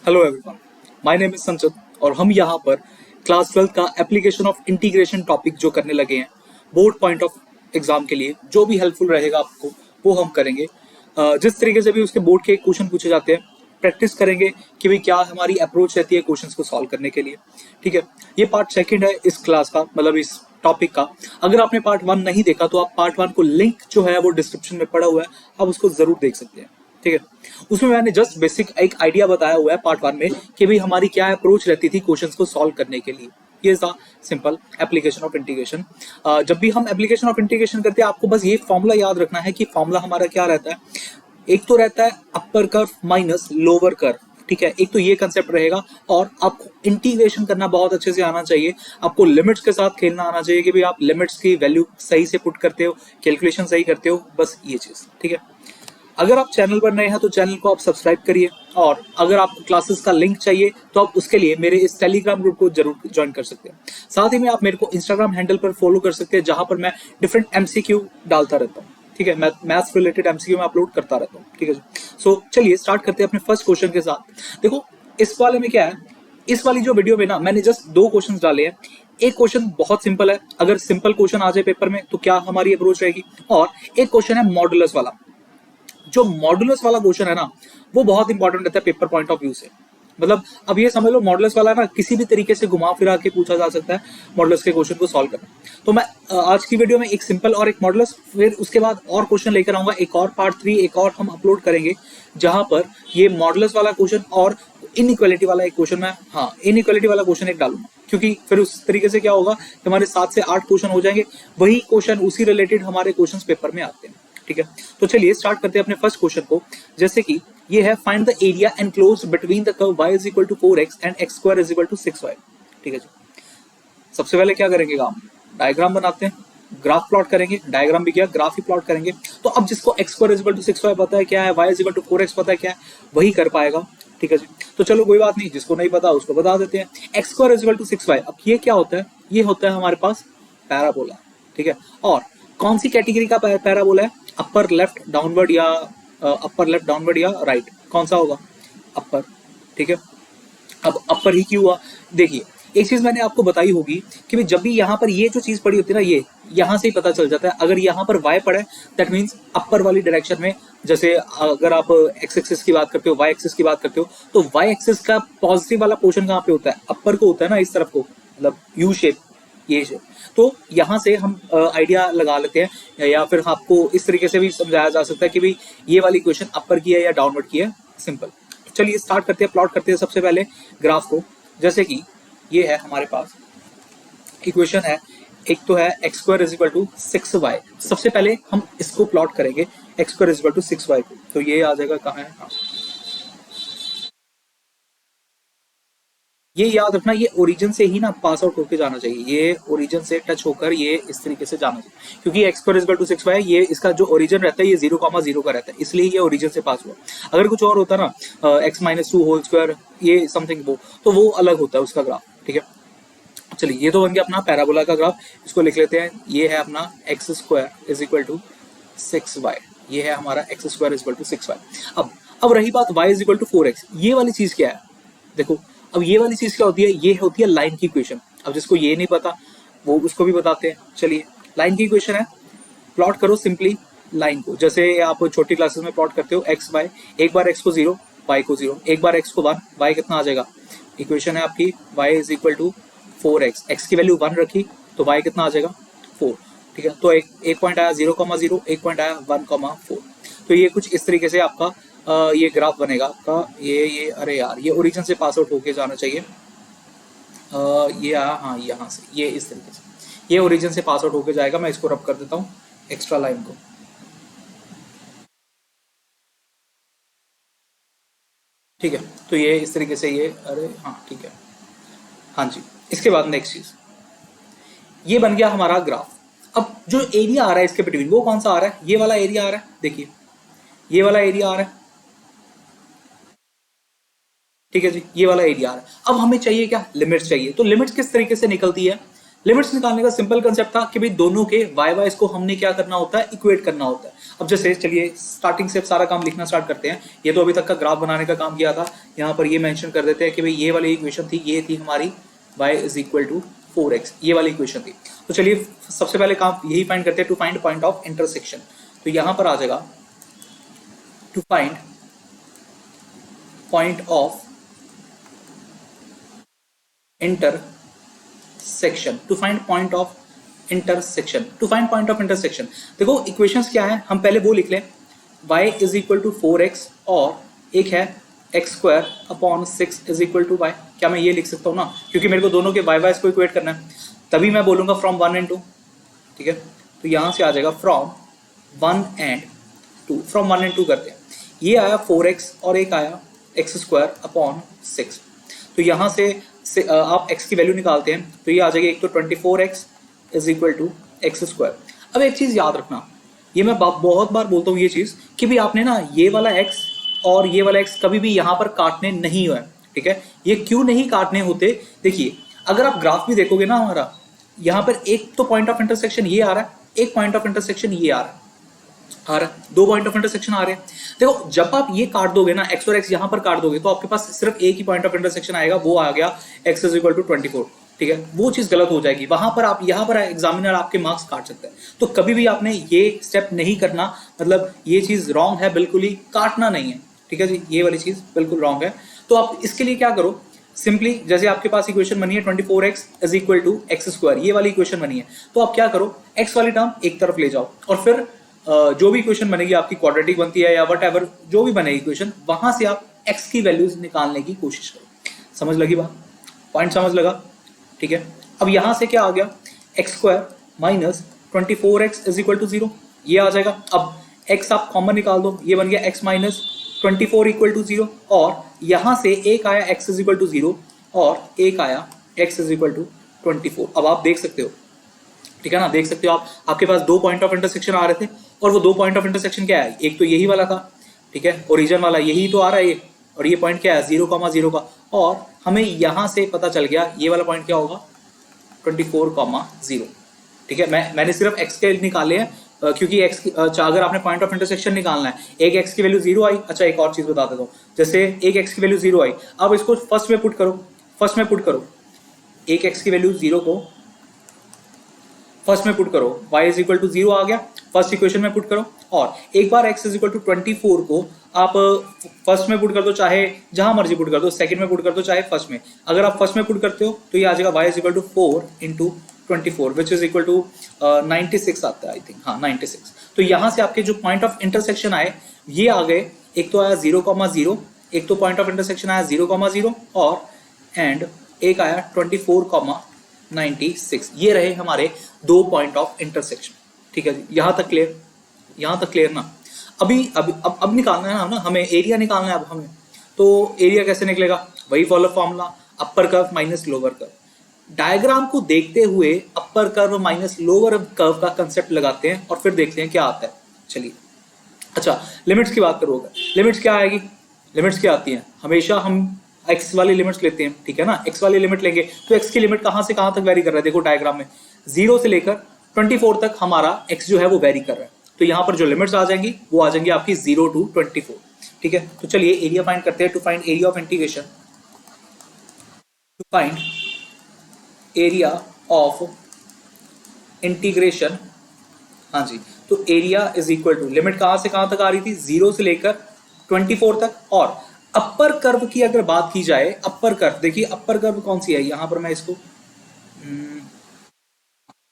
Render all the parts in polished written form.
Hello everyone, my name is संचित और हम यहाँ पर क्लास 12 का एप्लीकेशन ऑफ इंटीग्रेशन टॉपिक जो करने लगे हैं बोर्ड पॉइंट ऑफ एग्जाम के लिए, जो भी हेल्पफुल रहेगा आपको वो हम करेंगे। जिस तरीके से भी उसके बोर्ड के क्वेश्चन पूछे जाते हैं प्रैक्टिस करेंगे कि भाई क्या हमारी अप्रोच रहती है क्वेश्चंस को सॉल्व करने के लिए। ठीक है, ये पार्ट सेकंड है इस क्लास का, मतलब इस टॉपिक का। अगर आपने पार्ट 1 नहीं देखा तो आप पार्ट 1 को लिंक जो है वो डिस्क्रिप्शन में पड़ा हुआ है, आप उसको जरूर देख सकते हैं। ठीक है, उसमें मैंने जस्ट बेसिक एक आइडिया बताया हुआ है पार्ट 1 में कि भाई हमारी क्या अप्रोच रहती थी क्वेश्चंस को सॉल्व करने के लिए। ये था सिंपल एप्लीकेशन ऑफ इंटीग्रेशन। जब भी हम एप्लीकेशन ऑफ इंटीग्रेशन करते हैं आपको बस ये फॉर्मूला याद रखना है कि फॉर्मूला हमारा क्या रहता है। एक तो रहता है upper curve minus lower curve. ठीक है, एक तो ये कंसेप्ट रहेगा और आपको इंटीग्रेशन करना बहुत अच्छे से आना चाहिए। आपको लिमिट्स के साथ खेलना आना चाहिए कि भाई आप लिमिट्स की वैल्यू सही से पुट करते हो, कैलकुलेशन सही करते हो, बस ये चीज। ठीक है, अगर आप चैनल पर नए हैं तो चैनल को आप सब्सक्राइब करिए, और अगर आपको क्लासेस का लिंक चाहिए तो आप उसके लिए मेरे इस टेलीग्राम ग्रुप को जरूर ज्वाइन कर सकते हैं। साथ ही में आप मेरे को इंस्टाग्राम हैंडल पर फॉलो कर सकते हैं, जहां पर मैं डिफरेंट एमसीक्यू डालता रहता हूँ। ठीक है, मैथ्स रिलेटेड एमसीक्यू में अपलोड करता रहता हूँ। ठीक है, सो चलिए स्टार्ट करते हैं अपने फर्स्ट क्वेश्चन के साथ। देखो इस वाले में क्या है, इस वाली जो वीडियो में ना मैंने जस्ट 2 क्वेश्चंस डाले हैं। एक क्वेश्चन बहुत सिंपल है, अगर सिंपल क्वेश्चन आ जाए पेपर में तो क्या हमारी अप्रोच रहेगी, और एक क्वेश्चन है मॉडुलस वाला। जो मॉडुलस वाला क्वेश्चन है ना वो बहुत इंपॉर्टेंट रहता है पेपर पॉइंट ऑफ व्यू से। मतलब अब ये समझ लो मॉडुलस वाला ना किसी भी तरीके से घुमा फिरा के पूछा जा सकता है मॉडुलस के क्वेश्चन को सॉल्व करना। तो मैं आज की वीडियो में एक सिंपल और एक मॉडुलस, फिर उसके बाद और क्वेश्चन लेकर आऊंगा, एक और पार्ट 3 एक और हम अपलोड करेंगे जहां पर ये मॉडुलस वाला क्वेश्चन और इनइक्वालिटी वाला एक क्वेश्चन मैं, हाँ इनइक्वालिटी वाला क्वेश्चन एक डालूंगा, क्योंकि फिर उस तरीके से क्या होगा कि हमारे 7 से 8 क्वेश्चन हो जाएंगे, वही क्वेश्चन उसी रिलेटेड हमारे क्वेश्चन पेपर में आते हैं। ठीक है, तो चलिए स्टार्ट करते हैं अपने फर्स्ट क्वेश्चन को। जैसे कि ये है find the area enclosed between the curve y is equal to 4x and x square is equal to 6y। ठीक है जी, सबसे पहले क्या करेंगे काम, डायग्राम बनाते हैं, ग्राफ प्लॉट करेंगे, डायग्राम भी किया ग्राफ ही प्लॉट करेंगे। तो अब जिसको x square is equal to 6y पता है क्या है, y is equal to 4x पता है क्या है, वही कर पाएगा। ठीक है जी, तो चलो कोई बात नहीं, जिसको नहीं पता उसको बता देते हैं। x square is equal to 6y, अब ये क्या होता है, ये होता है हमारे पास पैराबोला। ठीक है, और कौन सी कैटेगरी का पैराबोला है, अपर लेफ्ट डाउनवर्ड या अपर लेफ्ट डाउनवर्ड या राइट, कौन सा होगा, अपर। ठीक है, अब अपर ही क्यों हुआ, देखिए एक चीज मैंने आपको बताई होगी कि जब भी यहाँ पर ये जो चीज पड़ी होती है ना, ये यहाँ से ही पता चल जाता है। अगर यहाँ पर y पड़ा है दैट मीन्स अपर वाली डायरेक्शन में, जैसे अगर आप x एक्सिस की बात करते हो, y एक्सिस की बात करते हो, तो y एक्सिस का पॉजिटिव वाला पोर्शन कहाँ पे होता है, अपर को होता है ना, इस तरफ को, मतलब यू शेप, ये शेप। तो यहाँ से हम आइडिया लगा लेते हैं, या फिर आपको इस तरीके से भी समझाया जा सकता है कि भाई ये वाली क्वेश्चन अपर की है या डाउनवर्ड की है, सिंपल। चलिए स्टार्ट करते हैं, प्लॉट करते हैं सबसे पहले ग्राफ को। जैसे कि ये है हमारे पास इक्वेशन है, एक तो है x square is equal to 6y। सबसे पहले हम इसको प्लॉट करेंगे x square is equal to 6y को, तो ये आ जाएगा कहाँ है, हाँ ये याद रखना, ये ओरिजिन से ही ना पास आउट होकर जाना चाहिए, ये ओरिजिन से टच होकर ये इस तरीके से जाना चाहिए, क्योंकि x square is equal to 6y ये इसका जो ओरिजिन रहता है ये 0,0 का रहता है, इसलिए ये ओरिजिन से पास हुआ। अगर कुछ और होता ना x माइनस 2 होल स्क्वायर ये समथिंग वो, तो वो अलग होता है उसका ग्राफ। ठीक है, चलिए ये तो बन गया अपना पैराबोला का ग्राफ, इसको लिख लेते हैं। ये है अपना x square is equal to 6y, ये है हमारा x square is equal to 6y। अब रही बात y is equal to 4x, ये वाली चीज क्या है, देखो अब ये वाली चीज क्या होती है, ये होती है लाइन की इक्वेशन। अब जिसको ये नहीं पता वो उसको भी बताते हैं। चलिए लाइन की इक्वेशन है, प्लॉट करो सिंपली लाइन को, जैसे आप छोटी क्लासेस में प्लॉट करते हो x y, एक बार x को 0 y को 0, एक बार x को 1 y कितना आ जाएगा। इक्वेशन है आपकी y is equal to 4x, x की वैल्यू 1 रखी तो y कितना आ जाएगा 4। ठीक है, तो एक पॉइंट आया 0,0, एक पॉइंट आया 1,4। तो ये कुछ इस तरीके से आपका ये ग्राफ बनेगा आपका। ये अरे यार ये ओरिजिन से पास आउट होके जाना चाहिए, ये आया हाँ यहाँ से, ये इस तरीके से ये ओरिजिन से पास आउट होके जाएगा। मैं इसको रब कर देता हूँ एक्स्ट्रा लाइन को। ठीक है, तो ये इस तरीके से ये, अरे हाँ ठीक है, हाँ जी। इसके बाद नेक्स्ट चीज, ये बन गया हमारा ग्राफ। अब जो एरिया आ रहा है इसके बिटवीन वो कौन सा आ रहा है, ये वाला एरिया आ रहा है, देखिए ये वाला एरिया आ रहा है। ठीक है जी, ये वाला एरिया आ रहा है। अब हमें चाहिए क्या, लिमिट्स चाहिए। तो लिमिट्स किस तरीके से निकलती है, लिमिट्स निकालने का सिंपल कंसेप्ट था कि भाई दोनों के वाई वाई को हमने क्या करना होता है, इक्वेट करना होता है। अब जैसे चलिए स्टार्टिंग से सारा काम लिखना स्टार्ट करते हैं। ये तो अभी तक का ग्राफ बनाने का काम किया था, यहाँ पर ये मेंशन कर देते हैं कि भाई ये वाली इक्वेशन थी, ये थी हमारी y is equal to 4x, ये वाली इक्वेशन थी। तो चलिए सबसे पहले काम यही फाइंड करते हैं, to find point of intersection. तो यहाँ पर आ जाएगा to find point of intersection, to find point of intersection, to find point of intersection. देखो इक्वेशंस क्या है, हम पहले वो लिख लें, y is equal to 4x और एक है x square upon 6 is equal to y. क्या मैं ये लिख सकता हूँ ना, क्योंकि मेरे को दोनों के वाई वाई को इक्वेट करना है, तभी मैं बोलूंगा फ्रॉम 1 एंड 2। ठीक है, तो यहाँ से आ जाएगा फ्रॉम 1 एंड 2, फ्रॉम 1 एंड 2 करते हैं। ये आया 4x और एक आया एक्स स्क्वायर अपॉन 6। तो यहाँ से आप x की वैल्यू निकालते हैं तो ये आ जाएगी, एक तो 24x is equal to x square. अब एक चीज़ याद रखना, ये मैं बहुत बार बोलता हूँ ये चीज़ कि भाई आपने ना ये वाला x और ये वाला x कभी भी यहाँ पर काटने नहीं हुआ है। ठीक है, ये क्यों नहीं काटने होते, देखिए अगर आप ग्राफ भी देखोगे ना हमारा, यहाँ पर एक तो पॉइंट ऑफ इंटरसेक्शन ये आ रहा है, एक पॉइंट ऑफ इंटरसेक्शन ये आ रहा है, दो पॉइंट ऑफ इंटरसेक्शन आ रहे हैं। देखो जब आप ये काट दोगे ना, x और x यहाँ पर काट दोगे तो आपके पास सिर्फ एक ही पॉइंट ऑफ इंटरसेक्शन आएगा, वो आ गया x इज इक्वल टू 24। ठीक है, वो चीज गलत हो जाएगी, वहां पर आप यहाँ पर एग्जामिनर आपके मार्क्स काट सकते हैं। तो कभी भी आपने ये स्टेप नहीं करना, मतलब ये चीज रॉन्ग है, बिल्कुल ही काटना नहीं है। ठीक है जी, ये वाली चीज बिल्कुल रॉन्ग है। तो आप इसके लिए क्या करो, सिंपली जैसे आपके पास इक्वेशन बनी है 24x is equal to x square, ये वाली इक्वेशन बनी है, तो आप क्या करो, x वाली टर्म एक तरफ ले जाओ और फिर जो भी इक्वेशन बनेगी आपकी क्वाड्रेटिक बनती है या वट एवर जो भी बनेगी इक्वेशन, वहां से आप x की वैल्यूज निकालने की कोशिश करो। समझ लगी बात, पॉइंट समझ लगा। ठीक है, अब यहां से क्या आ गया, x square minus 24x is equal to 0, ये आ जाएगा। अब x आप कॉमन निकाल दो, ये बन गया x माइनस 24 इक्वल टू 0, और यहां से एक आया x इज इक्वल टू 0 और एक आया x इज इक्वल टू 24। अब आप देख सकते हो, ठीक है ना, देख सकते हो आप, आपके पास दो पॉइंट ऑफ इंटरसेक्शन आ रहे थे, और वो दो पॉइंट ऑफ इंटरसेक्शन क्या है, एक तो यही वाला था, ठीक है, ओरिजिन वाला यही तो आ रहा है ये, और ये पॉइंट क्या है 0,0 का, और हमें यहां से पता चल गया ये वाला पॉइंट क्या होगा 24,0। ठीक है, मैंने सिर्फ x के निकाले हैं क्योंकि x अगर आपने पॉइंट ऑफ इंटरसेक्शन निकालना है, एक x की वैल्यू 0 आई। अच्छा एक और चीज बता देता हूँ, जैसे एक x की वैल्यू 0 आई, अब इसको फर्स्ट में पुट करो, फर्स्ट में पुट करो, एक x की वैल्यू 0 को फर्स्ट में पुट करो, y इज इक्वल टू 0 आ गया, फर्स्ट इक्वेशन में पुट करो, और एक बार x इज इक्वल टू 24 को आप फर्स्ट में पुट कर दो, चाहे जहां मर्जी पुट कर दो, सेकंड में पुट कर दो, चाहे फर्स्ट में। अगर आप फर्स्ट में पुट करते हो तो ये आ जाएगा y is equal to 4 into 24 which is equal to 96 आता है, आई थिंक, हाँ 96। तो यहाँ से आपके जो पॉइंट ऑफ इंटरसेक्शन आए ये आ गए, एक तो आया 0,0, एक तो पॉइंट ऑफ इंटरसेक्शन आया 0,0 और एंड एक आया 24,96। ये रहे हमारे दो पॉइंट ऑफ इंटरसेक्शन। ठीक है जी, यहाँ तक क्लियर, यहाँ तक क्लियर ना। अब निकालना है ना हमें, एरिया निकालना है अब हमें। तो एरिया कैसे निकलेगा, वही follow formula, upper curve minus lower curve. Diagram को देखते हुए upper curve minus lower curve का कंसेप्ट लगाते हैं और फिर देखते हैं क्या आता है। चलिए, अच्छा लिमिट्स की बात करोगे, लिमिट्स क्या आएगी, लिमिट्स क्या आती हैं, हमेशा हम x वाली लिमिट्स लेते हैं, ठीक है ना, x वाली लिमिट लेंगे तो x की लिमिट कहां से कहां तक वेरी कर रहा है, देखो डायग्राम में 0 से लेकर 24 तक हमारा x जो है वो वेरी कर रहा है। तो यहाँ पर जो लिमिट्स आ जाएंगी वो आ जाएंगी आपकी 0 to 24। ठीक है, तो चलिए एरिया फाइंड करते हैं। To find area of integration, to find area of integration, हाँ जी, तो एरिया इज इक्वल टू, लिमिट कहां से कहां तक आ रही थी, 0 से लेकर 24 तक। और अपर कर्व की अगर बात की जाए, अपर कर्व देखिए, अपर कर्व कौन सी है, यहां पर मैं इसको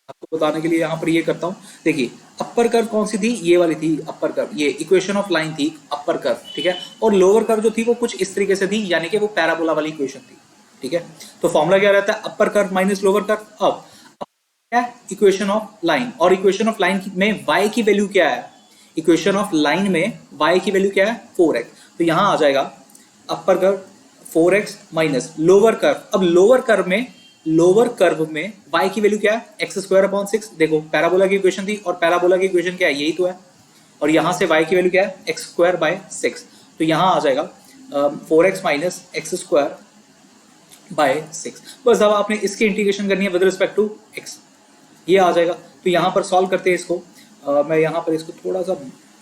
आपको बताने के लिए यहां पर ये करता हूं। देखिए अपर कर्व कौन सी थी, ये वाली थी अपर कर्व, ये इक्वेशन ऑफ लाइन थी अपर कर्व, ठीक है। और लोअर कर्व जो थी वो कुछ इस तरीके से थी, यानी कि वो पैराबोला वाली इक्वेशन थी, ठीक है। तो फॉर्मूला क्या रहता है, upper curve minus lower curve. अब क्या, इक्वेशन ऑफ लाइन, और इक्वेशन ऑफ लाइन में y की वैल्यू क्या है, इक्वेशन ऑफ लाइन में y की वैल्यू क्या है 4x। तो यहां आ जाएगा upper curve 4x minus lower curve. अब लोअर कर्व में y की वैल्यू क्या है, एक्स स्क्वायर अपॉन 6। देखो पैराबोला की इक्वेशन थी, और पैराबोला की इक्वेशन क्या है, यही तो है। और यहां से y की वैल्यू क्या है, एक्स स्क्वायर बाय 6। तो यहां आ जाएगा 4x minus x square by 6। बस अब आपने इसकी इंटीग्रेशन करनी है विद रिस्पेक्ट टू x, ये आ जाएगा। तो यहाँ पर सॉल्व करते हैं इसको। मैं यहाँ पर इसको थोड़ा सा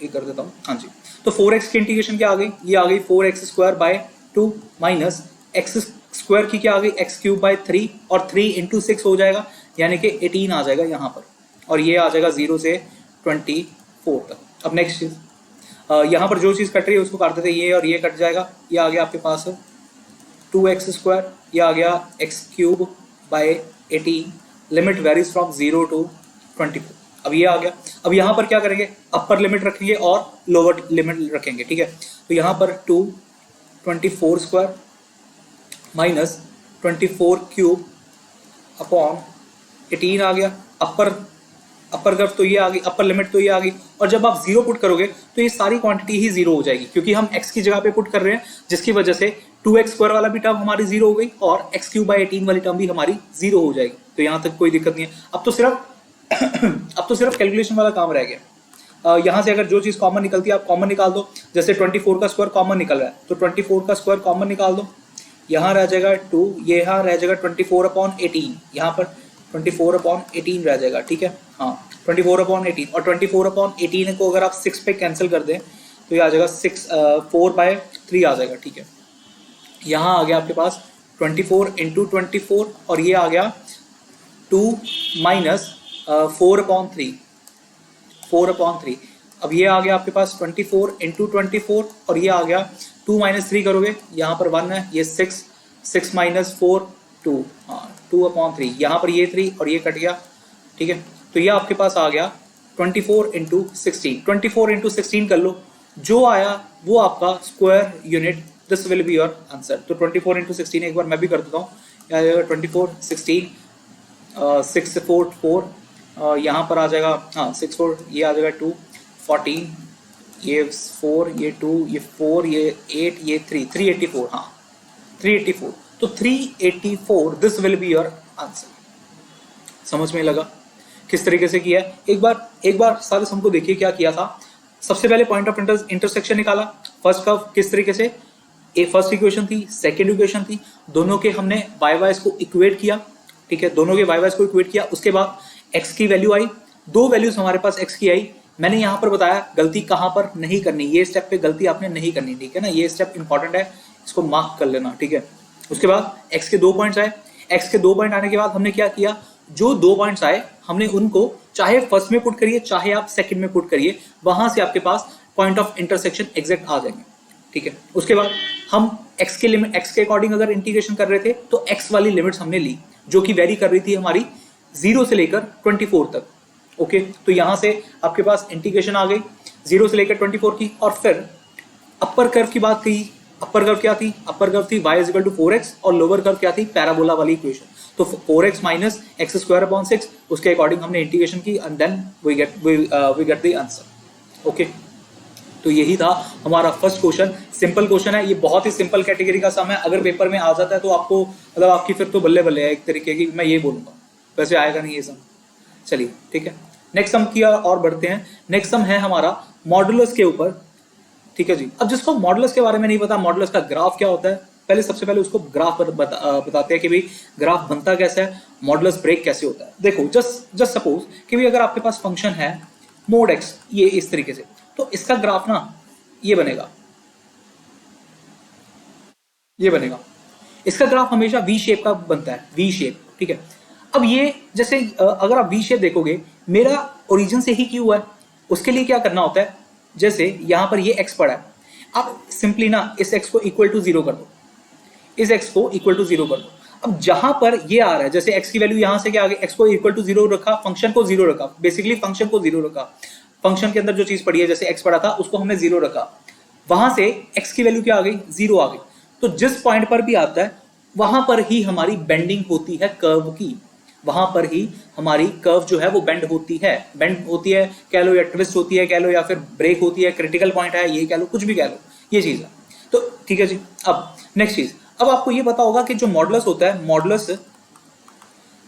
ये कर देता हूँ, हाँ जी। तो 4x की इंटीग्रेशन क्या आ गई, ये आ गई 4x square by 2 minus x square की क्या आ गई एक्स क्यूब बाय 3, और 3 इंटू 6 हो जाएगा, यानी कि 18 आ जाएगा यहाँ पर, और ये आ जाएगा 0 से 24 तक। अब नेक्स्ट चीज, यहाँ पर जो चीज़ कट रही है उसको काट देते हैं, ये और ये कट जाएगा, ये आ गया आपके पास 2x स्क्वायर, ये आ गया x cube by 18, limit varies from 0 to 24। अब ये आ गया। अब यहाँ पर क्या करेंगे, अपर लिमिट रखेंगे और लोअर लिमिट रखेंगे, ठीक है। तो यहाँ पर 24 स्क्वायर माइनस 24 क्यूब अपॉन 18 आ गया। अपर कर्व तो ये आ गई, अपर लिमिट तो ये आ गई, और जब आप 0 पुट करोगे तो ये सारी क्वांटिटी ही 0 हो जाएगी, क्योंकि हम x की जगह पे पुट कर रहे हैं, जिसकी वजह से 2x स्क्वायर वाला भी टर्म हमारी 0 हो गई और x क्यूब बाई 18 वाली टर्म भी हमारी 0 हो जाएगी। तो यहाँ तक कोई दिक्कत नहीं है। अब तो सिर्फ कैलकुलेशन वाला काम रह गया। यहाँ से अगर जो चीज़ कॉमन निकलती है आप कॉमन निकाल दो। जैसे 24 का स्क्वायर कॉमन निकल रहा है, तो 24 का स्क्वायर कॉमन निकाल दो, यहाँ रह जाएगा 2, ये यहाँ रह जाएगा 24/18, यहाँ पर 24/18 रह जाएगा, ठीक है। हाँ 24/18, और 24/18 को अगर आप 6 पे कैंसिल कर दें तो ये आ जाएगा 4/3 आ जाएगा, ठीक है। यहाँ आ गया आपके पास 24 इंटू 24, और ये आ गया 2 माइनस 4/3। अब ये आ गया आपके पास 24 इंटू 24, और ये आ गया 2 माइनस 3 करोगे, यहाँ पर 1 है, ये 6 माइनस 4 2, हाँ 2/3, यहाँ पर ये 3 और ये कट गया, ठीक है। तो ये आपके पास आ गया 24 इंटू 16। 24 इंटू 16 कर लो, जो आया वो आपका square unit, this will be your answer. तो 24 इंटू 16 एक बार मैं भी कर देता हूँ, आ जाएगा 24 16 6 4 4, यहाँ पर आ जाएगा, हाँ 6 4, ये आ जाएगा 2 14, ये 4, ये 2, ये 4, ये 8, ये 3 384, हाँ 384। तो 384 this will be your answer. समझ में लगा किस तरीके से किया है? एक बार सारे हमको देखिए क्या किया था। सबसे पहले पॉइंट ऑफ इंटरसेक्शन निकाला, फर्स्ट कर्व किस तरीके से, फर्स्ट इक्वेशन थी, सेकंड इक्वेशन थी, दोनों के हमने वाई वाइज को इक्वेट किया, ठीक है, दोनों के वाई वाइज को इक्वेट किया। उसके बाद एक्स की वैल्यू आई, 2 वैल्यूज हमारे पास एक्स की आई। मैंने यहाँ पर बताया गलती कहाँ पर नहीं करनी, ये स्टेप पे गलती आपने नहीं करनी, ठीक है ना, ये स्टेप इंपॉर्टेंट है, इसको मार्क कर लेना, ठीक है। उसके बाद एक्स के 2 पॉइंट्स आए, एक्स के 2 पॉइंट आने के बाद हमने क्या किया, जो 2 पॉइंट्स आए हमने उनको चाहे फर्स्ट में पुट करिए चाहे आप सेकंड में पुट करिए, वहां से आपके पास पॉइंट ऑफ इंटरसेक्शन एग्जैक्ट आ जाएंगे, ठीक है। उसके बाद हम x के लिमिट, x के अकॉर्डिंग अगर इंटीग्रेशन कर रहे थे तो x वाली लिमिट्स हमने ली, जो कि वेरी कर रही थी हमारी 0 से लेकर 24 तक, ओके। तो यहां से आपके पास इंटीग्रेशन आ गई 0 से लेकर 24 की। और फिर अपर कर्व की बात कही, अपर कर्व क्या थी, अपर कर्व थी y is equal to 4x, और लोअर कर्व क्या थी, पैराबोला वाली इक्वेशन। तो 4x minus x square upon 6, उसके अकॉर्डिंग हमने इंटीग्रेशन की, and then we get the answer, okay. तो यही था हमारा फर्स्ट क्वेश्चन, सिंपल क्वेश्चन है, ये बहुत ही सिंपल कैटेगरी का सम है। अगर पेपर में आ जाता है तो आपको मतलब आपकी फिर तो बल्ले बल्ले है एक तरीके की, मैं ये बोलूँगा, वैसे आएगा नहीं ये सम। चलिए ठीक है, नेक्स्ट सम की और बढ़ते हैं। नेक्स्ट सम है हमारा मॉडुलस के ऊपर, ठीक है जी। अब जिसको मॉडुलस के बारे में नहीं पता, मॉडुलस का ग्राफ क्या होता है, सबसे पहले उसको ग्राफ बताते हैं कि भाई ग्राफ बनता कैसा है, मॉडुलस ब्रेक कैसे होता है। देखो जस्ट सपोज कि भाई अगर आपके पास फंक्शन है मोड एक्स, ये इस तरीके से, तो इसका ग्राफ ना ये बनेगा, ये बनेगा, इसका ग्राफ हमेशा वी शेप का बनता है, वी शेप, ठीक है। अब ये जैसे अगर आप वी शेप देखोगे, मेरा ओरिजिन से ही क्यों हुआ है, उसके लिए क्या करना होता है, जैसे यहां पर ये एक्स पड़ा है, आप सिंपली ना इस एक्स को इक्वल टू 0 कर दो, इस एक्स को इक्वल टू 0 कर दो। अब जहां पर ये आ रहा है, जैसे एक्स की वैल्यू यहां से क्या आ गई, एक्स को इक्वल टू 0 रखा, फंक्शन को 0 रखा, बेसिकली फंक्शन को 0 रखा, फंक्शन के अंदर जो चीज पड़ी है, जैसे एक्स पड़ा था उसको हमने 0 रखा, वहां से एक्स की वैल्यू क्या आ गई, 0 आ गई। तो जिस पॉइंट पर भी आता है वहां पर ही हमारी बेंडिंग होती है कर्व की, वहां पर ही हमारी कर्व जो है वो बेंड होती है, कह लो, या ट्विस्ट होती है कह लो, या फिर ब्रेक होती है, क्रिटिकल पॉइंट है ये कह लो, कुछ भी कह लो, ये चीज है। तो ठीक है जी। अब नेक्स्ट चीज, अब आपको ये पता होगा कि जो मॉडुलस होता है,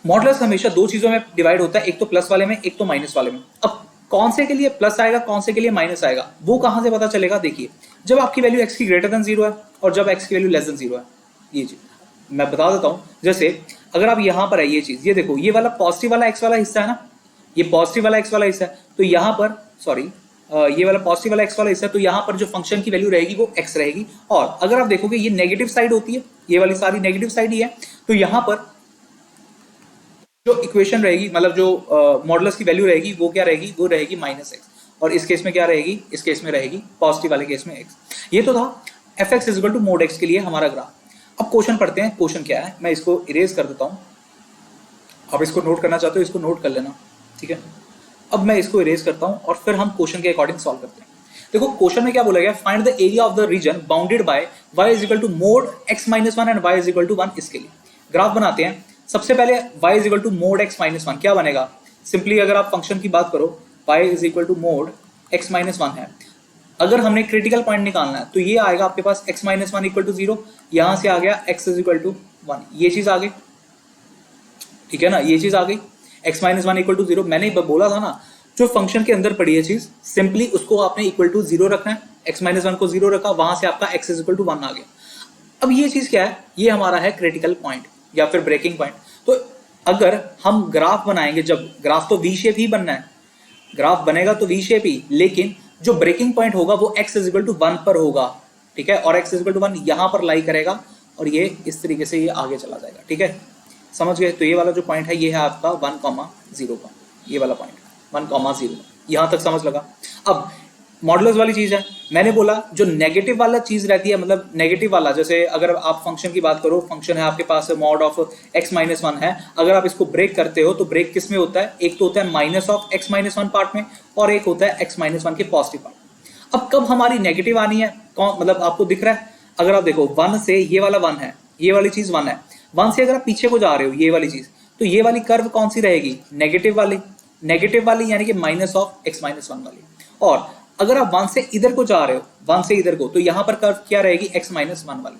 मॉडुलस हमेशा 2 चीजों में डिवाइड होता है, एक तो प्लस वाले में, एक तो माइनस वाले में। अब कौन से के लिए प्लस आएगा, कौन से के लिए माइनस आएगा, वो कहां से पता चलेगा, देखिए जब आपकी वैल्यू x की ग्रेटर देन 0 है और जब x की वैल्यू लेस देन 0 है, ये चीज मैं बता देता हूँ। जैसे अगर आप यहाँ पर है ये चीज, ये देखो ये वाला पॉजिटिव वाला एक्स वाला हिस्सा है ना, ये पॉजिटिव वाला एक्स वाला हिस्सा है, तो यहाँ पर सॉरी ये वाला पॉजिटिव वाला एक्स वाला हिस्सा, तो यहाँ पर जो फंक्शन की वैल्यू रहेगी वो एक्स रहेगी। और अगर आप देखोगे ये नेगेटिव साइड होती है, ये वाली सारी नेगेटिव साइड ही है, तो यहाँ पर जो इक्वेशन रहेगी, मतलब जो मॉडुलस की वैल्यू रहेगी वो क्या रहेगी, वो रहेगी माइनस एक्स। और इस केस में क्या रहेगी, इस केस में रहेगी पॉजिटिव वाले केस में एक्स। ये तो था f x is equal to mod x के लिए हमारा ग्राफ। अब क्वेश्चन पढ़ते हैं, क्वेश्चन क्या है, मैं इसको इरेज कर देता हूँ। आप इसको नोट करना चाहते हो इसको नोट कर लेना, ठीक है। अब मैं इसको इरेज करता हूँ और फिर हम क्वेश्चन के अकॉर्डिंग सॉल्व करते हैं। देखो क्वेश्चन में क्या बोला गया, find the area of the region bounded by y is equal to mod x minus one and y is equal to one. इसके लिए ग्राफ बनाते हैं। सबसे पहले y is equal to mod x minus one क्या बनेगा, simply अगर आप फंक्शन की बात करो y is equal to mod x minus one है। अगर हमने क्रिटिकल पॉइंट निकालना है तो ये आएगा आपके पास x minus one equal to zero, यहां से आ गया x is equal to one, ये चीज आ गई, ठीक है ना, ये चीज आ गई x minus one equal to zero. मैंने बोला था ना जो फंक्शन के अंदर पड़ी है चीज, सिंपली उसको आपने इक्वल टू जीरो रखना है, x माइनस वन को जीरो रखा, वहां से आपका x is equal to one आ गया। अब ये चीज क्या है, ये हमारा है क्रिटिकल पॉइंट या फिर ब्रेकिंग पॉइंट। तो अगर हम ग्राफ बनाएंगे, जब ग्राफ तो वी शेप ही बनना है, ग्राफ बनेगा तो वी शेप ही, लेकिन जो ब्रेकिंग पॉइंट होगा वो x is equal to one पर होगा, ठीक है, और x is equal to one यहां पर लाई करेगा और ये इस तरीके से ये आगे चला जाएगा, ठीक है, समझ गए। तो ये वाला जो पॉइंट है ये है आपका 1,0 का, ये वाला पॉइंट 1,0, यहां तक समझ लगा। अब मॉडुलस वाली चीज है, मैंने बोला जो नेगेटिव वाला चीज रहती है, मतलब नेगेटिव वाला, जैसे अगर आप फंक्शन की बात करो, फंक्शन है आपके पास mod of x minus one है, अगर आप इसको ब्रेक करते हो तो ब्रेक किस में होता है, एक तो होता है minus of x minus one part में और एक होता है x माइनस वन के पॉजिटिव पार्ट। अब कब हमारी नेगेटिव आनी है, कौन, मतलब आपको दिख रहा है, अगर आप देखो वन से ये वाला वन है, ये वाली चीज वन है, वन से अगर आप पीछे को जा रहे हो ये वाली चीज, तो ये वाली कर्व कौन सी रहेगी, नेगेटिव वाली, नेगेटिव वाली यानी कि minus of x minus one वाली। और अगर आप वन से इधर को जा रहे हो, वन से इधर को, तो यहां पर कर्व क्या रहेगी, x माइनस वन वाली,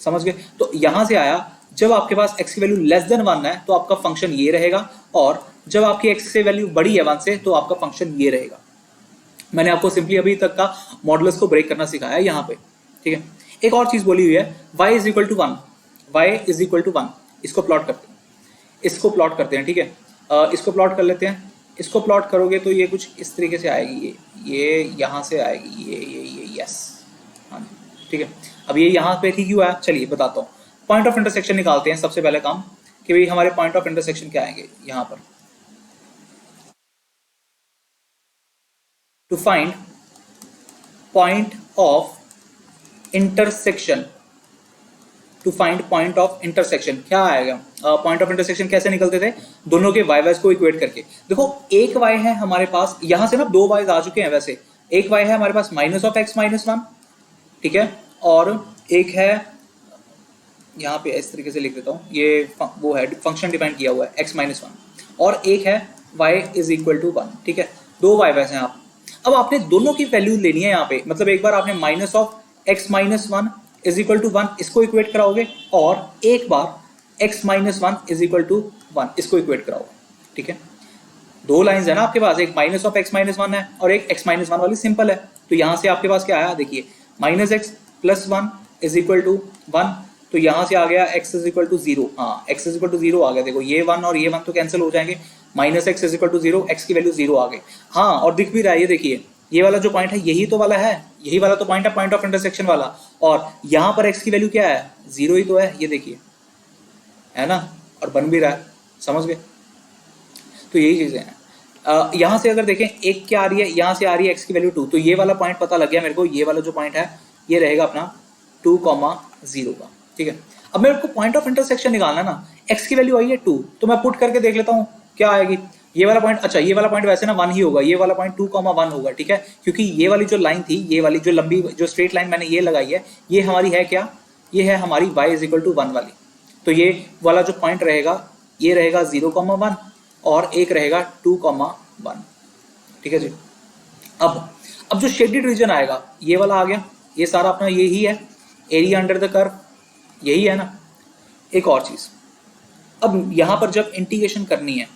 समझ गए। तो यहां से आया, जब आपके पास x की वैल्यू लेस देन वन है तो आपका फंक्शन ये रहेगा, और जब आपकी x से वैल्यू बड़ी है वन से तो आपका फंक्शन ये रहेगा। मैंने आपको सिंपली अभी तक का मॉडुलस को ब्रेक करना सिखाया है यहाँ पे, ठीक है। एक और चीज बोली हुई है y is equal to one, y is equal to one, इसको प्लॉट करते हैं, इसको प्लॉट करते हैं, ठीक है। इसको प्लॉट कर लेते हैं, इसको प्लॉट करोगे तो ये कुछ इस तरीके से आएगी, ये यहाँ से आएगी, ये यस, हाँ ठीक है। अब ये यहाँ पे थी क्यों आया, चलिए बताता हूँ। पॉइंट ऑफ इंटरसेक्शन निकालते हैं सबसे पहले काम, कि भाई हमारे पॉइंट ऑफ इंटरसेक्शन क्या आएंगे यहाँ पर। To find point of intersection, to find point of intersection क्या आएगा, पॉइंट ऑफ इंटरसेक्शन कैसे निकलते थे, दोनों के वाई वाइज को इक्वेट करके। देखो एक वाई है हमारे पास, यहां से ना दो वाइज आ चुके हैं वैसे, एक वाई है हमारे पास minus of x minus one, ठीक है, और एक है यहाँ पे इस तरीके से लिख देता हूँ, ये वो है फंक्शन डिफाइन किया हुआ है x माइनस वन, और एक है y is equal to one, ठीक है, दो वाई वाइज हैं आप। अब आपने दोनों की वैल्यू लेनी है यहाँ पे, मतलब एक बार आपने minus of x minus one is equal to one इसको इक्वेट कराओगे, और एक बार x minus one is equal to one इसको इक्वेट कराओगे, ठीक है। दो लाइंस है ना आपके पास, एक minus of x minus one है और एक x माइनस वन वाली सिंपल है। तो यहां से आपके पास क्या आया, देखिए minus x plus one is equal to one, तो यहां से आ गया x is equal to zero, हाँ x is equal to zero आ गया। देखो ये वन और ये वन तो कैंसिल हो जाएंगे, minus x is equal to zero, x की वैल्यू जीरो आ गई। हाँ और दिख भी रहा है, ये देखिए ये वाला जो पॉइंट है यही तो वाला है, यही वाला तो पॉइंट है, पॉइंट ऑफ इंटरसेक्शन वाला, और यहाँ पर x की वैल्यू क्या है, जीरो ही तो है, ये देखिए है ना, और बन भी रहा है, समझ गए। तो यही चीजें हैं। यहाँ से अगर देखें एक क्या आ रही है, यहाँ से आ रही है x की वैल्यू टू, तो ये वाला पॉइंट पता लग गया मेरे को, ये वाला जो पॉइंट है ये रहेगा अपना 2,0 का, ठीक है। अब मेरे को पॉइंट ऑफ इंटरसेक्शन निकालना ना, x की वैल्यू आई है 2, तो मैं पुट करके देख लेता हूँ क्या आएगी। ये वाला पॉइंट, अच्छा ये वाला पॉइंट वैसे ना 1 ही होगा, ये वाला पॉइंट 2,1 होगा, ठीक है, क्योंकि ये वाली जो लाइन थी, ये वाली जो लंबी जो स्ट्रेट लाइन मैंने ये लगाई है, ये हमारी है क्या, ये है हमारी y इज इक्वल टू 1 वाली। तो ये वाला जो पॉइंट रहेगा ये रहेगा 0,1 और एक रहेगा 2,1, ठीक है जी। अब जो शेडेड रीजन आएगा ये वाला आ गया, ये सारा अपना यही है, एरिया अंडर द कर्व यही है ना। एक और चीज, अब यहाँ पर जब इंटीग्रेशन करनी है,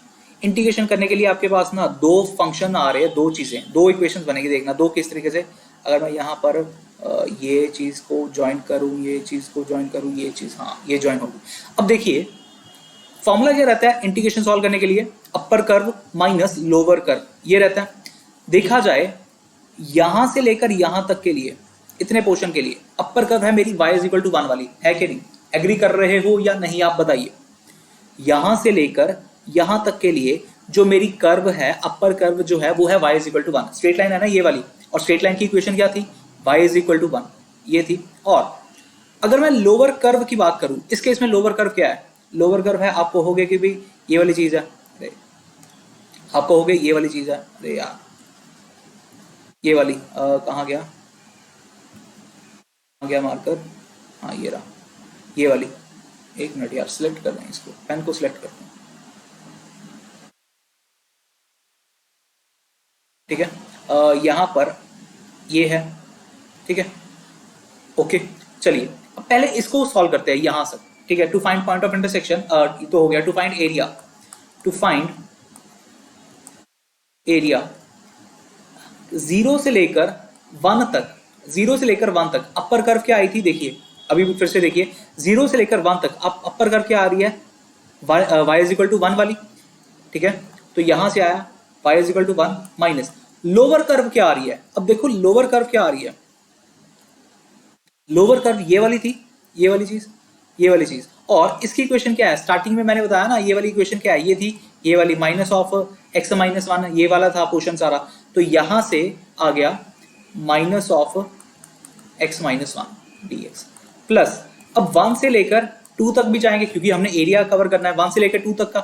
इंटीग्रेशन करने के लिए आपके पास ना दो फंक्शन आ रहे हैं, दो चीजें, दो इक्वेशंस बनेगी, देखना दो किस तरीके से। अगर मैं यहाँ पर ये चीज को ज्वाइन करूं, ये चीज को ज्वाइन करूं, ये चीज, हाँ ये ज्वाइन होगी। अब देखिए फॉर्मूला क्या रहता है इंटीग्रेशन सॉल्व करने के लिए, upper curve minus lower curve, ये रहता है। देखा जाए यहां से लेकर यहां तक के लिए, इतने पोर्शन के लिए अपर कर्व है मेरी y इज इक्वल टू 1 वाली, है कि नहीं? एग्री कर रहे हो या नहीं आप बताइए। यहां से लेकर यहां तक के लिए जो मेरी कर्व है, अपर कर्व जो है वो है y is equal to 1, straight line है ना ये वाली, और स्ट्रेट लाइन की इक्वेशन क्या थी? y इज इक्वल टू 1, ये थी। और अगर मैं लोअर कर्व की बात करूं, इस केस में लोअर कर्व क्या है? लोअर कर्व है, आप कहोगे कि भाई ये वाली चीज है, अरे आप कहोगे ये वाली चीज है, अरे यार ये वाली कहाँ गया, कहाँ गया मार्कर, हाँ ये रहा, ये वाली। एक मिनट यार, सिलेक्ट कर लें इसको, पेन को सिलेक्ट करते हैं, ठीक है। यहाँ पर ये है, ठीक है, ओके। चलिए अब पहले इसको सॉल्व करते हैं यहां से, ठीक है। To find point of intersection तो हो गया, to find area, to find area 0 से लेकर 1 तक, 0 से लेकर 1 तक अपर कर्व क्या आई थी? देखिए अभी फिर से देखिए, 0 से लेकर 1 तक अब अपर कर्व क्या आ रही है? y इज इक्वल टू 1 वाली, ठीक है। तो यहां से आया y is equal to 1 minus lower curve क्या आ रही है? अब देखो लोअर कर्व क्या आ रही है, लोअर कर्व ये वाली थी, ये वाली चीज, ये वाली चीज। और इसकी इक्वेशन क्या है? स्टार्टिंग में मैंने बताया ना, ये वाली इक्वेशन क्या है? ये थी ये वाली माइनस ऑफ एक्स माइनस 1, ये वाला था पोर्शन सारा। तो यहां से आ गया minus of x minus 1 D x plus, अब 1 से लेकर 2 तक भी जाएंगे क्योंकि हमने एरिया कवर करना है 1 से लेकर 2 तक का।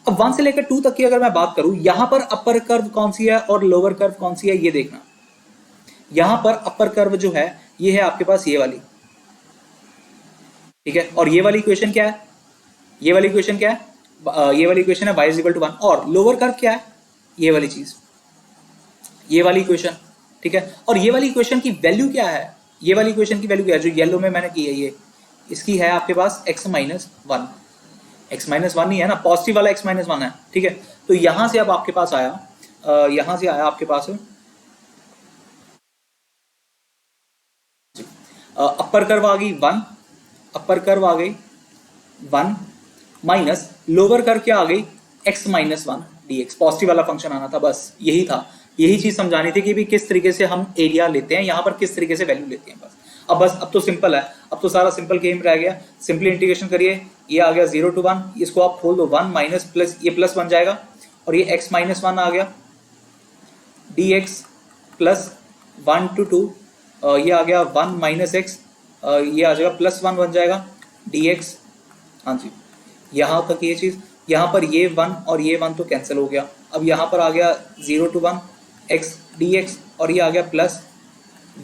अब 1 से लेकर 2 तक की अगर मैं बात करूं, यहां पर अपर कर्व कौन सी है और लोअर कर्व कौन सी है ये देखना। यहां पर अपर कर्व जो है ये है आपके पास ये वाली, ठीक है। और ये वाली इक्वेशन क्या है? ये वाली इक्वेशन क्या है? ये वाली इक्वेशन है y इज इक्वल टू 1। और लोअर कर्व क्या है? ये वाली चीज, ये वाली इक्वेशन, ठीक है। और ये वाली इक्वेशन की वैल्यू क्या है? ये वाली इक्वेशन की वैल्यू क्या है जो येलो में मैंने की है? ये इसकी है आपके पास x माइनस 1, x माइनस 1 ही है ना, पॉजिटिव वाला x माइनस 1 है, ठीक है। तो यहां से अब आपके पास आया, यहां से आया आपके पास अपर कर्व आ गई 1, अपर कर्व आ गई 1 माइनस लोअर कर्व क्या आ गई? x माइनस 1 dx, पॉजिटिव वाला फंक्शन आना था, बस यही था। यही चीज समझानी थी कि भी किस तरीके से हम एरिया लेते हैं, यहाँ पर किस तरीके से वैल्यू लेते हैं, बस अब तो सिंपल है, अब तो सारा सिंपल गेम रह गया। सिंपली इंटीग्रेशन करिए, ये आ गया 0 टू 1, इसको आप खोल दो 1 माइनस प्लस, ये प्लस बन जाएगा, और ये x माइनस 1 आ गया dx प्लस 1 टू 2, ये आ गया 1 माइनस एक्स, ये आ जाएगा प्लस 1 बन जाएगा dx, हाँ जी। यहाँ तक ये चीज़, यहाँ पर ये 1 और ये 1 तो कैंसिल हो गया। अब यहाँ पर आ गया 0 टू 1 x dx, और ये आ गया प्लस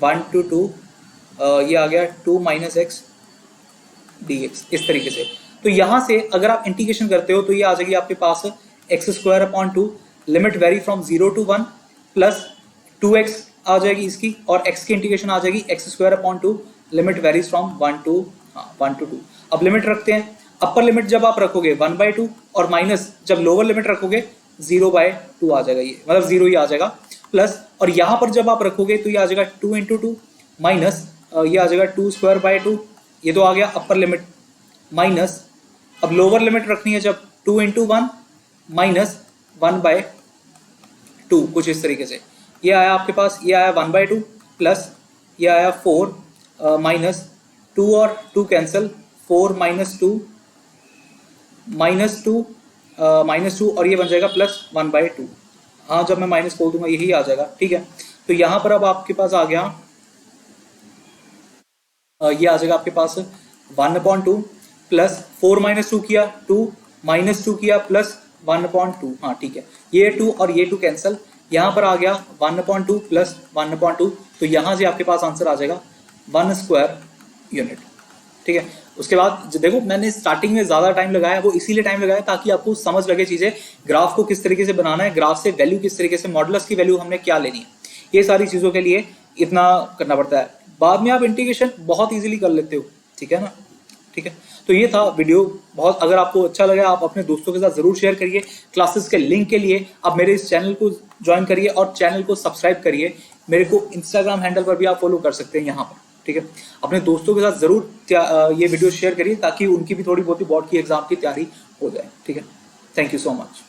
1 टू 2, ये आ गया 2 माइनस एक्स dx, इस तरीके से। तो यहाँ से अगर आप इंटीग्रेशन करते हो तो ये आ जाएगी आपके पास x square upon 2, limit vary from 0 to 1 plus 2x आ जाएगी इसकी, और x की इंटीग्रेशन आ जाएगी x square upon 2, limit varies from 1 to 2। अब लिमिट रखते हैं, अपर लिमिट जब आप रखोगे 1/2 और माइनस जब लोअर लिमिट रखोगे 0/2 आ जाएगा, ये मतलब 0 ही आ जाएगा, प्लस और यहाँ पर जब आप रखोगे तो ये आ जाएगा 2 इंटू 2 माइनस, ये आ जाएगा 2 स्क्वायर बाय 2, ये तो आ गया अपर लिमिट, माइनस अब लोअर लिमिट रखनी है जब 2 इंटू 1 माइनस 1/2, कुछ इस तरीके से। ये आया आपके पास, ये आया 1/2 प्लस ये आया 4 माइनस 2 और 2 कैंसिल, 4 माइनस 2 माइनस 2 और ये बन जाएगा प्लस 1/2। हाँ जब मैं माइनस खोल दूंगा यही आ जाएगा, ठीक है। तो यहाँ पर अब आपके पास आ गया, ये आ जाएगा आपके पास 1/2 प्लस 4 माइनस 2 किया 2 माइनस 2 किया प्लस 1/2, हाँ ठीक है। ये 2 और ये 2 कैंसिल, यहाँ पर आ गया 1/2 प्लस 1/2, तो यहाँ से आपके पास आंसर आ जाएगा 1 स्क्वायर यूनिट, ठीक है। उसके बाद देखो मैंने स्टार्टिंग में ज़्यादा टाइम लगाया, वो इसीलिए टाइम लगाया ताकि आपको समझ लगे चीज़ें, ग्राफ को किस तरीके से बनाना है, ग्राफ से वैल्यू किस तरीके से, मॉडुलस की वैल्यू हमने क्या लेनी है, ये सारी चीज़ों के लिए इतना करना पड़ता है। बाद में आप इंटीग्रेशन बहुत ईजिली कर लेते हो, ठीक है ना, ठीक है। तो ये था वीडियो, बहुत अगर आपको अच्छा लगा आप अपने दोस्तों के साथ ज़रूर शेयर करिए। क्लासेस के लिंक के लिए आप मेरे इस चैनल को ज्वाइन करिए और चैनल को सब्सक्राइब करिए। मेरे को इंस्टाग्राम हैंडल पर भी आप फॉलो कर सकते हैं यहाँ पर। ठीक है, अपने दोस्तों के साथ जरूर ये वीडियो शेयर करिए ताकि उनकी भी थोड़ी बहुत बोर्ड की एग्जाम की तैयारी हो जाए। ठीक है, थैंक यू सो मच।